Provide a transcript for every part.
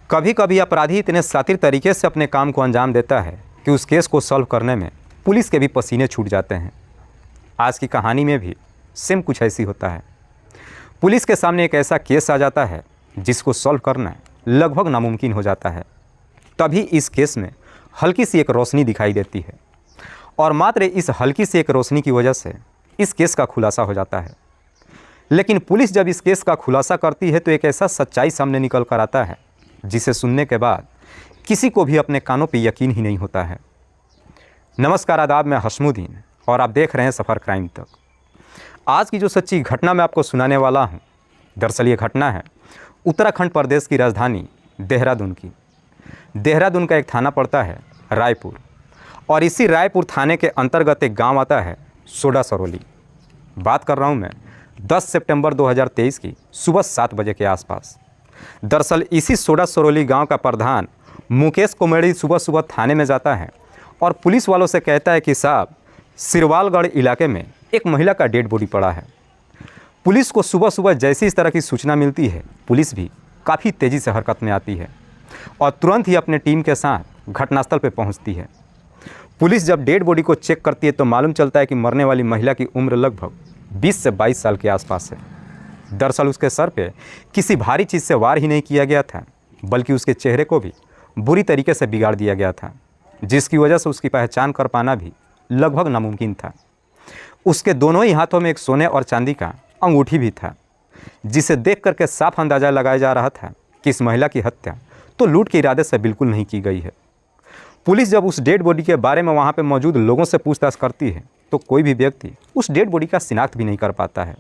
कभी कभी अपराधी इतने शातिर तरीके से अपने काम को अंजाम देता है कि उस केस को सॉल्व करने में पुलिस के भी पसीने छूट जाते हैं। आज की कहानी में भी सेम कुछ ऐसी होता है। पुलिस के सामने एक ऐसा केस आ जाता है जिसको सॉल्व करना लगभग नामुमकिन हो जाता है। तभी इस केस में हल्की सी एक रोशनी दिखाई देती है और मात्र इस हल्की सी एक रोशनी की वजह से इस केस का खुलासा हो जाता है। लेकिन पुलिस जब इस केस का खुलासा करती है तो एक ऐसा सच्चाई सामने निकल कर आता है जिसे सुनने के बाद किसी को भी अपने कानों पर यकीन ही नहीं होता है। नमस्कार, आदाब, मैं हशमुद्दीन और आप देख रहे हैं सफ़र क्राइम तक। आज की जो सच्ची घटना मैं आपको सुनाने वाला हूं, दरअसल ये घटना है उत्तराखंड प्रदेश की राजधानी देहरादून की। देहरादून का एक थाना पड़ता है रायपुर और इसी रायपुर थाने के अंतर्गत एक गांव आता है सोडा सरोली। बात कर रहा हूं मैं 10 सितंबर 2023 की सुबह 7 बजे के आसपास। दरअसल इसी सोडा सरोली गांव का प्रधान मुकेश कोमेड़ी सुबह सुबह थाने में जाता है और पुलिस वालों से कहता है कि साहब, सिरवालगढ़ इलाके में एक महिला का डेड बॉडी पड़ा है। पुलिस को सुबह सुबह जैसी इस तरह की सूचना मिलती है, पुलिस भी काफ़ी तेज़ी से हरकत में आती है और तुरंत ही अपने टीम के साथ घटनास्थल पर पहुंचती है। पुलिस जब डेड बॉडी को चेक करती है तो मालूम चलता है कि मरने वाली महिला की उम्र लगभग 20 से 22 साल के आसपास है। दरअसल उसके सर पे किसी भारी चीज़ से वार ही नहीं किया गया था, बल्कि उसके चेहरे को भी बुरी तरीके से बिगाड़ दिया गया था, जिसकी वजह से उसकी पहचान कर पाना भी लगभग नामुमकिन था। उसके दोनों ही हाथों में एक सोने और चांदी का अंगूठी भी था, जिसे देख करके साफ अंदाज़ा लगाया जा रहा था कि इस महिला की हत्या तो लूट के इरादे से बिल्कुल नहीं की गई है। पुलिस जब उस डेड बॉडी के बारे में वहाँ पर मौजूद लोगों से पूछताछ करती है तो कोई भी व्यक्ति उस डेड बॉडी का शिनाख्त भी नहीं कर पाता है।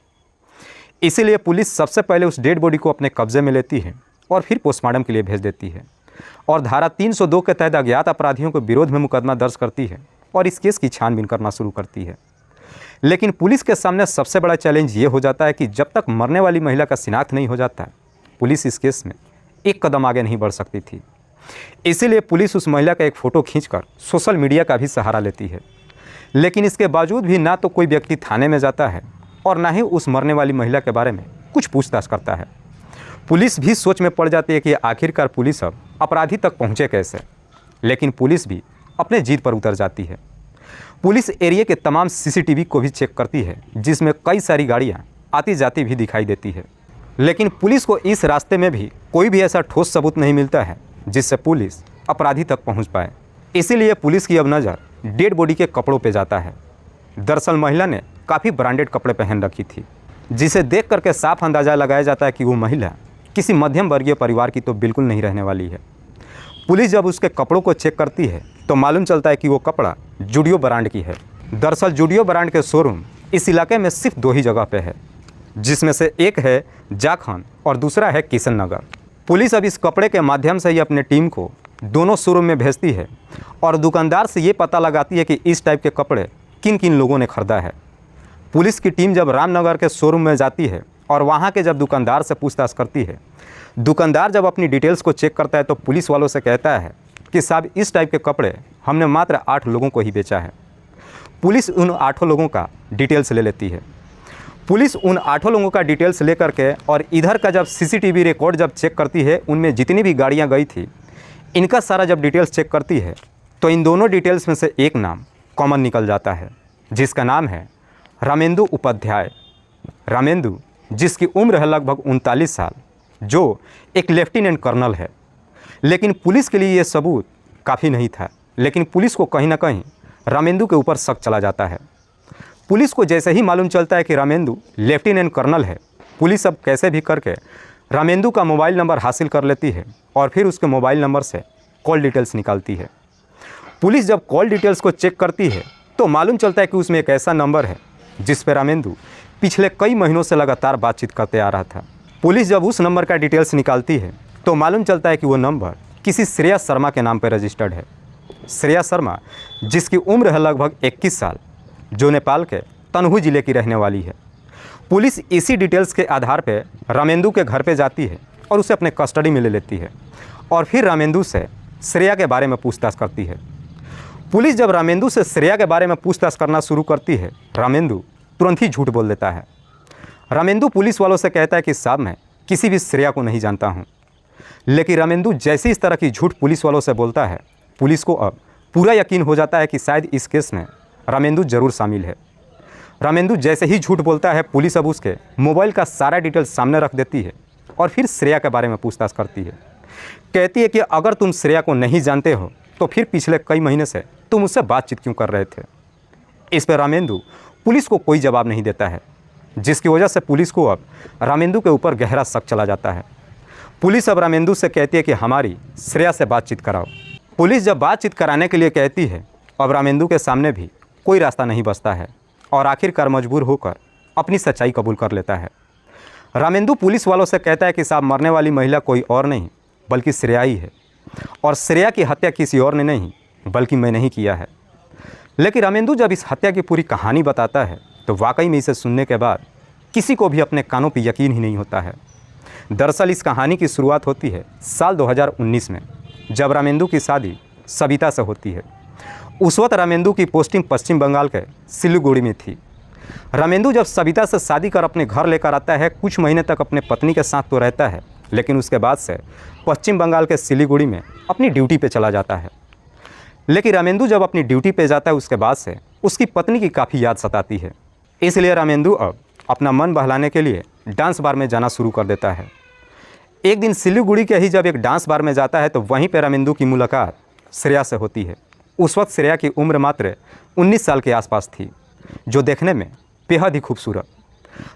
इसीलिए पुलिस सबसे पहले उस डेड बॉडी को अपने कब्जे में लेती है और फिर पोस्टमार्टम के लिए भेज देती है और धारा 302 के तहत अज्ञात अपराधियों के विरोध में मुकदमा दर्ज करती है और इस केस की छानबीन करना शुरू करती है। लेकिन पुलिस के सामने सबसे बड़ा चैलेंज ये हो जाता है कि जब तक मरने वाली महिला का शिनाख्त नहीं हो जाता, पुलिस इस केस में एक कदम आगे नहीं बढ़ सकती थी। इसीलिए पुलिस उस महिला का एक फ़ोटो खींचकर सोशल मीडिया का भी सहारा लेती है। लेकिन इसके बावजूद भी ना तो कोई व्यक्ति थाने में जाता है और ना ही उस मरने वाली महिला के बारे में कुछ पूछताछ करता है। पुलिस भी सोच में पड़ जाती है कि आखिरकार पुलिस अब अपराधी तक पहुंचे कैसे। लेकिन पुलिस भी अपने जीत पर उतर जाती है। पुलिस एरिया के तमाम सीसीटीवी को भी चेक करती है, जिसमें कई सारी गाड़ियां आती जाती भी दिखाई देती है। लेकिन पुलिस को इस रास्ते में भी कोई भी ऐसा ठोस सबूत नहीं मिलता है जिससे पुलिस अपराधी तक पहुँच पाए। इसीलिए पुलिस की अब नज़र डेड बॉडी के कपड़ों पर जाता है। दरअसल महिला ने काफ़ी ब्रांडेड कपड़े पहन रखी थी, जिसे देख करके साफ अंदाज़ा लगाया जाता है कि वो महिला किसी मध्यम वर्गीय परिवार की तो बिल्कुल नहीं रहने वाली है। पुलिस जब उसके कपड़ों को चेक करती है तो मालूम चलता है कि वो कपड़ा जूडियो ब्रांड की है। दरअसल जूडियो ब्रांड के शोरूम इस इलाके में सिर्फ 2 ही जगह पे है, जिसमें से एक है जाखन और दूसरा है किशन नगर। पुलिस अब इस कपड़े के माध्यम से ही अपने टीम को दोनों शोरूम में भेजती है और दुकानदार से ये पता लगाती है कि इस टाइप के कपड़े किन किन लोगों ने ख़रीदा है। पुलिस की टीम जब रामनगर के शोरूम में जाती है और वहाँ के जब दुकानदार से पूछताछ करती है, दुकानदार जब अपनी डिटेल्स को चेक करता है तो पुलिस वालों से कहता है कि साहब, इस टाइप के कपड़े हमने मात्र 8 लोगों को ही बेचा है। पुलिस उन 8 लोगों का डिटेल्स ले लेती है। पुलिस उन 8 लोगों का डिटेल्स ले करके और इधर का जब सीसीटीवी रिकॉर्ड जब चेक करती है, उनमें जितनी भी गाड़ियाँ गई थी इनका सारा जब डिटेल्स चेक करती है तो इन दोनों डिटेल्स में से एक नाम कॉमन निकल जाता है, जिसका नाम है रामेंदु उपाध्याय। रामेंदु, जिसकी उम्र है लगभग 39 साल, जो एक लेफ्टिनेंट कर्नल है। लेकिन पुलिस के लिए ये सबूत काफ़ी नहीं था। लेकिन पुलिस को कहीं ना कहीं रामेंदु के ऊपर शक चला जाता है। पुलिस को जैसे ही मालूम चलता है कि रामेंदु लेफ्टिनेंट कर्नल है, पुलिस अब कैसे भी करके रामेंदु का मोबाइल नंबर हासिल कर लेती है और फिर उसके मोबाइल नंबर से कॉल डिटेल्स निकालती है। पुलिस जब कॉल डिटेल्स को चेक करती है तो मालूम चलता है कि उसमें एक ऐसा नंबर है जिस पर रामेंदु पिछले कई महीनों से लगातार बातचीत करते आ रहा था। पुलिस जब उस नंबर का डिटेल्स निकालती है तो मालूम चलता है कि वो नंबर किसी श्रेया शर्मा के नाम पर रजिस्टर्ड है। श्रेया शर्मा, जिसकी उम्र है लगभग 21 साल, जो नेपाल के तनहु जिले की रहने वाली है। पुलिस इसी डिटेल्स के आधार पर रामेंदु के घर पर जाती है और उसे अपने कस्टडी में ले लेती है और फिर रामेंदु से श्रेया के बारे में पूछताछ करती है। पुलिस जब रामेंदु से श्रेया के बारे में पूछताछ करना शुरू करती है, रामेंदु तुरंत ही झूठ बोल देता है। रामेंदु पुलिस वालों से कहता है कि साहब, मैं किसी भी श्रेया को नहीं जानता हूँ। लेकिन रामेंदु जैसे इस तरह की झूठ पुलिस वालों से बोलता है, पुलिस को अब पूरा यकीन हो जाता है कि शायद इस केस में रामेंदु जरूर शामिल है। रामेंदु जैसे ही झूठ बोलता है, पुलिस अब उसके मोबाइल का सारा डिटेल सामने रख देती है और फिर श्रेया के बारे में पूछताछ करती है। कहती है कि अगर तुम श्रेया को नहीं जानते हो तो फिर पिछले कई महीने से तुम उससे बातचीत क्यों कर रहे थे। इस पर रामेंदु पुलिस को कोई जवाब नहीं देता है, जिसकी वजह से पुलिस को अब रामेंदु के ऊपर गहरा शक चला जाता है। पुलिस अब रामेंदु से कहती है कि हमारी श्रेया से बातचीत कराओ। पुलिस जब बातचीत कराने के लिए कहती है, अब रामेंदु के सामने भी कोई रास्ता नहीं बचता है और आखिरकार मजबूर होकर अपनी सच्चाई कबूल कर लेता है। रामेंदु पुलिस वालों से कहता है कि साहब, मरने वाली महिला कोई और नहीं बल्कि श्रेया ही है और श्रेया की हत्या किसी और ने नहीं बल्कि मैंने ही किया है। लेकिन रामेंदु जब इस हत्या की पूरी कहानी बताता है तो वाकई में इसे सुनने के बाद किसी को भी अपने कानों पर यकीन ही नहीं होता है। दरअसल इस कहानी की शुरुआत होती है साल 2019 में, जब रामेंदु की शादी सविता से होती है। उस वक्त रामेंदु की पोस्टिंग पश्चिम बंगाल के सिलीगुड़ी में थी। रामेंदु जब सविता से शादी कर अपने घर लेकर आता है, कुछ महीने तक अपने पत्नी के साथ तो रहता है, लेकिन उसके बाद से पश्चिम बंगाल के सिलीगुड़ी में अपनी ड्यूटी पे चला जाता है। लेकिन रामेंदु जब अपनी ड्यूटी पे जाता है, उसके बाद से उसकी पत्नी की काफ़ी याद सताती है। इसलिए रामेंदु अब अपना मन बहलाने के लिए डांस बार में जाना शुरू कर देता है। एक दिन सिलीगुड़ी के ही जब एक डांस बार में जाता है तो वहीं पर रामेंदु की मुलाकात श्रेया से होती है। उस वक्त श्रेया की उम्र मात्र 19 साल के आसपास थी, जो देखने में बेहद ही खूबसूरत।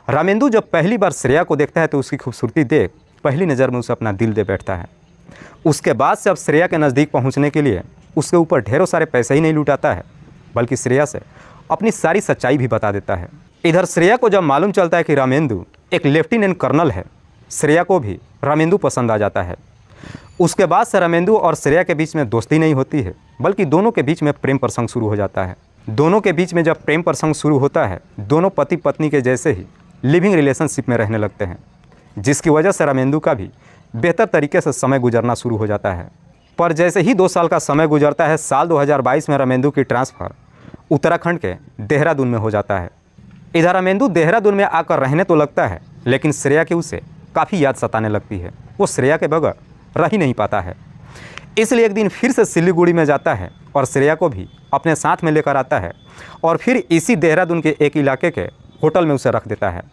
रामेंदु जब पहली बार श्रेया को देखता है तो उसकी खूबसूरती देख पहली नज़र में उसे अपना दिल दे बैठता है। उसके बाद से अब श्रेया के नज़दीक पहुंचने के लिए उसके ऊपर ढेरों सारे पैसे ही नहीं लुटाता है, बल्कि श्रेया से अपनी सारी सच्चाई भी बता देता है। इधर श्रेया को जब मालूम चलता है कि रामेंदु एक लेफ्टिनेंट कर्नल है, श्रेया को भी रामेंदु पसंद आ जाता है। उसके बाद से रामेंदु और श्रेया के बीच में दोस्ती नहीं होती है, बल्कि दोनों के बीच में प्रेम प्रसंग शुरू हो जाता है। दोनों के बीच में जब प्रेम प्रसंग शुरू होता है, दोनों पति पत्नी के जैसे ही लिविंग रिलेशनशिप में रहने लगते हैं, जिसकी वजह से रामेंदु का भी बेहतर तरीके से समय गुजरना शुरू हो जाता है। पर जैसे ही 2 साल का समय गुजरता है, साल 2022 में रामेंदु की ट्रांसफ़र उत्तराखंड के देहरादून में हो जाता है। इधर रामेंदु देहरादून में आकर रहने तो लगता है, लेकिन श्रेया की उसे काफ़ी याद सताने लगती है। वो श्रेया के बगैर रह ही नहीं पाता है। इसलिए एक दिन फिर से सिलीगुड़ी में जाता है और श्रेया को भी अपने साथ में लेकर आता है और फिर इसी देहरादून के एक इलाके के होटल में उसे रख देता है।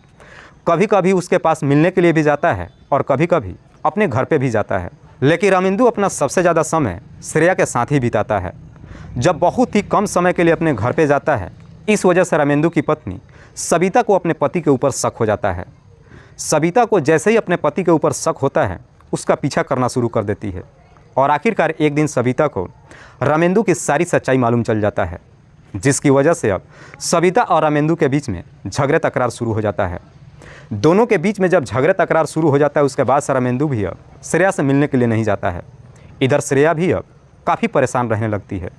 कभी कभी उसके पास मिलने के लिए भी जाता है और कभी कभी अपने घर पे भी जाता है। लेकिन रामेंदु अपना सबसे ज़्यादा समय श्रेया के साथ ही बिताता है। जब बहुत ही कम समय के लिए अपने घर पे जाता है, इस वजह से रामेंदु की पत्नी सविता को अपने पति के ऊपर शक हो जाता है। सविता को जैसे ही अपने पति के ऊपर शक होता है, उसका पीछा करना शुरू कर देती है और आखिरकार एक दिन सविता को रामेंदु की सारी सच्चाई मालूम चल जाता है, जिसकी वजह से अब सविता और रामेंदु के बीच में झगड़े तकरार शुरू हो जाता है। दोनों के बीच में जब झगड़े तकरार शुरू हो जाता है, उसके बाद रामेंदु भी अब श्रेया से मिलने के लिए नहीं जाता है। इधर श्रेया भी अब काफ़ी परेशान रहने लगती है।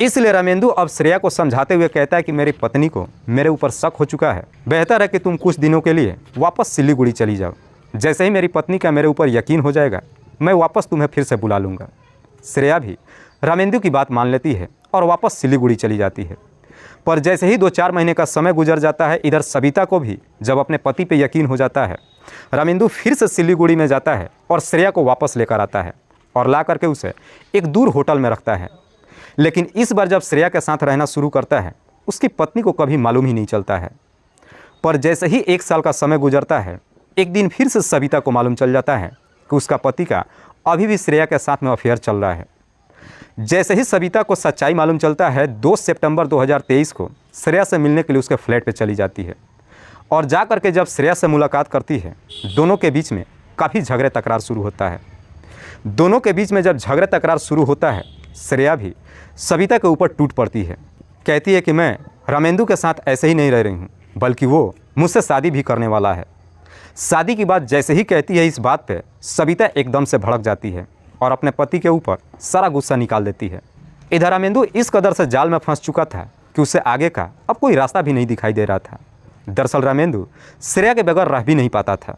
इसलिए रामेंदु अब श्रेया को समझाते हुए कहता है कि मेरी पत्नी को मेरे ऊपर शक हो चुका है, बेहतर है कि तुम कुछ दिनों के लिए वापस सिलीगुड़ी चली जाओ। जैसे ही मेरी पत्नी का मेरे ऊपर यकीन हो जाएगा, मैं वापस तुम्हें फिर से बुला लूँगा। श्रेया भी रामेंदु की बात मान लेती है और वापस सिलीगुड़ी चली जाती है। पर जैसे ही 2-4 महीने का समय गुजर जाता है, इधर सविता को भी जब अपने पति पे यकीन हो जाता है, रामेंदु फिर से सिलीगुड़ी में जाता है और श्रेया को वापस लेकर आता है और ला करके उसे एक दूर होटल में रखता है। लेकिन इस बार जब श्रेया के साथ रहना शुरू करता है, उसकी पत्नी को कभी मालूम ही नहीं चलता है। पर जैसे ही 1 साल का समय गुजरता है, एक दिन फिर से सविता को मालूम चल जाता है कि उसका पति का अभी भी श्रेया के साथ में अफेयर चल रहा है। जैसे ही सविता को सच्चाई मालूम चलता है, 2 सितंबर 2023 को श्रेया से मिलने के लिए उसके फ्लैट पे चली जाती है और जा करके जब श्रेया से मुलाकात करती है, दोनों के बीच में काफ़ी झगड़े तकरार शुरू होता है। दोनों के बीच में जब झगड़े तकरार शुरू होता है, श्रेया भी सविता के ऊपर टूट पड़ती है। कहती है कि मैं रामेंदु के साथ ऐसे ही नहीं रह रही हूँ, बल्कि वो मुझसे शादी भी करने वाला है। शादी की बात जैसे ही कहती है, इस बात पे सविता एकदम से भड़क जाती है और अपने पति के ऊपर सारा गुस्सा निकाल देती है। इधर रामेंदु इस कदर से जाल में फंस चुका था कि उसे आगे का अब कोई रास्ता भी नहीं दिखाई दे रहा था। दरअसल रामेंदु श्रेया के बगैर रह भी नहीं पाता था।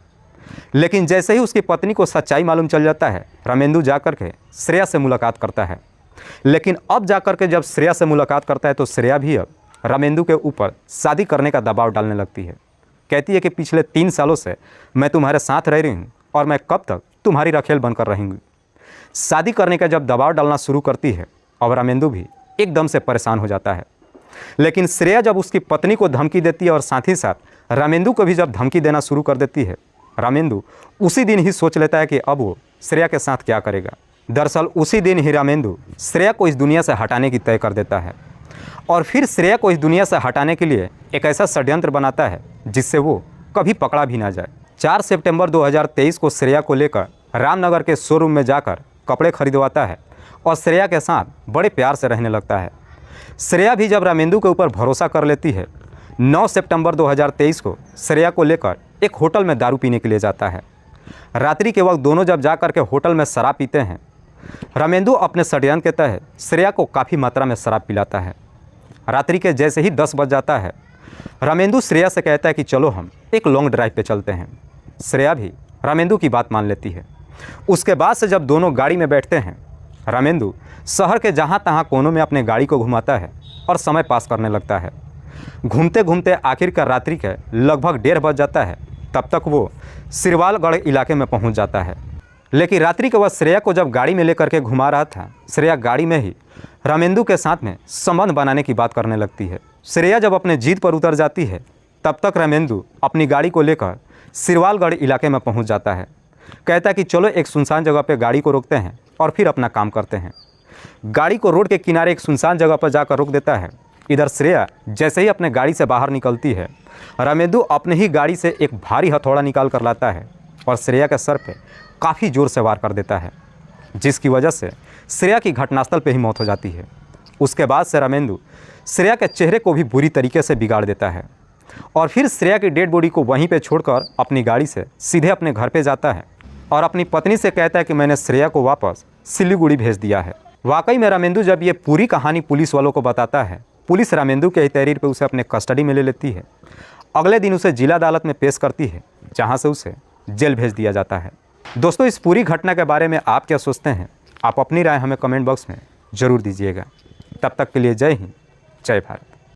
लेकिन जैसे ही उसकी पत्नी को सच्चाई मालूम चल जाता है, रामेंदु जा कर के श्रेया से मुलाकात करता है। लेकिन अब जा कर के जब श्रेया से मुलाकात करता है तो श्रेया भी अब रामेंदु के ऊपर शादी करने का दबाव डालने लगती है। कहती है कि पिछले 3 सालों से मैं तुम्हारे साथ रह रही हूँ और मैं कब तक तुम्हारी रखेल बनकर रहेंगी। शादी करने का जब दबाव डालना शुरू करती है और रामेंदु भी एकदम से परेशान हो जाता है। लेकिन श्रेया जब उसकी पत्नी को धमकी देती है और साथ ही साथ रामेंदु को भी जब धमकी देना शुरू कर देती है, रामेंदु उसी दिन ही सोच लेता है कि अब वो श्रेया के साथ क्या करेगा। दरअसल उसी दिन ही रामेंदु श्रेया को इस दुनिया से हटाने की तय कर देता है और फिर श्रेया को इस दुनिया से हटाने के लिए एक ऐसा षड्यंत्र बनाता है जिससे वो कभी पकड़ा भी ना जाए। 4 सितंबर 2023 को श्रेया को लेकर रामनगर के शोरूम में जाकर कपड़े खरीदवाता है और श्रेया के साथ बड़े प्यार से रहने लगता है। श्रेया भी जब रामेंदु के ऊपर भरोसा कर लेती है, 9 सितंबर 2023 को श्रेया को लेकर एक होटल में दारू पीने के लिए जाता है। रात्रि के वक्त दोनों जब जाकर के होटल में शराब पीते हैं, रामेंदु अपने षड्यंत्र के तहत श्रेया को काफ़ी मात्रा में शराब पिलाता है। रात्रि के जैसे ही 10 बज जाता है, रामेंदु श्रेया से कहता है कि चलो हम एक लॉन्ग ड्राइव पे चलते हैं। श्रेया भी रामेंदु की बात मान लेती है। उसके बाद से जब दोनों गाड़ी में बैठते हैं, रामेंदु शहर के जहाँ तहाँ कोनों में अपने गाड़ी को घुमाता है और समय पास करने लगता है। घूमते घूमते आखिरकार रात्रि के लगभग 1:30 बज जाता है। तब तक वो सिरवालगढ़ इलाके में पहुंच जाता है। लेकिन रात्रि के वक्त श्रेया को जब गाड़ी में लेकर के घुमा रहा था, श्रेया गाड़ी में ही रामेंदु के साथ में संबंध बनाने की बात करने लगती है। श्रेया जब अपने जीत पर उतर जाती है, तब तक रामेंदु अपनी गाड़ी को लेकर सिरवालगढ़ इलाके में पहुंच जाता है। कहता है कि चलो एक सुनसान जगह पर गाड़ी को रोकते हैं और फिर अपना काम करते हैं। गाड़ी को रोड के किनारे एक सुनसान जगह पर जाकर रोक देता है। इधर श्रेया जैसे ही अपने गाड़ी से बाहर निकलती है, रामेंदु अपने ही गाड़ी से एक भारी हथौड़ा निकाल कर लाता है और श्रेया के सर पे काफ़ी ज़ोर से वार कर देता है, जिसकी वजह से श्रेया की घटनास्थल पे ही मौत हो जाती है। उसके बाद से रामेंदु श्रेया के चेहरे को भी बुरी तरीके से बिगाड़ देता है और फिर श्रेया की डेड बॉडी को वहीं पे छोड़कर अपनी गाड़ी से सीधे अपने घर पे जाता है और अपनी पत्नी से कहता है कि मैंने श्रेया को वापस सिलीगुड़ी भेज दिया है। वाकई में रामेंदु जब ये पूरी कहानी पुलिस वालों को बताता है, पुलिस रामेंदु के ही तहरीर पर उसे अपने कस्टडी में ले लेती है। अगले दिन उसे जिला अदालत में पेश करती है, जहां से उसे जेल भेज दिया जाता है। दोस्तों, इस पूरी घटना के बारे में आप क्या सोचते हैं? आप अपनी राय हमें कमेंट बॉक्स में ज़रूर दीजिएगा। तब तक के लिए जय हिंद, जय भारत।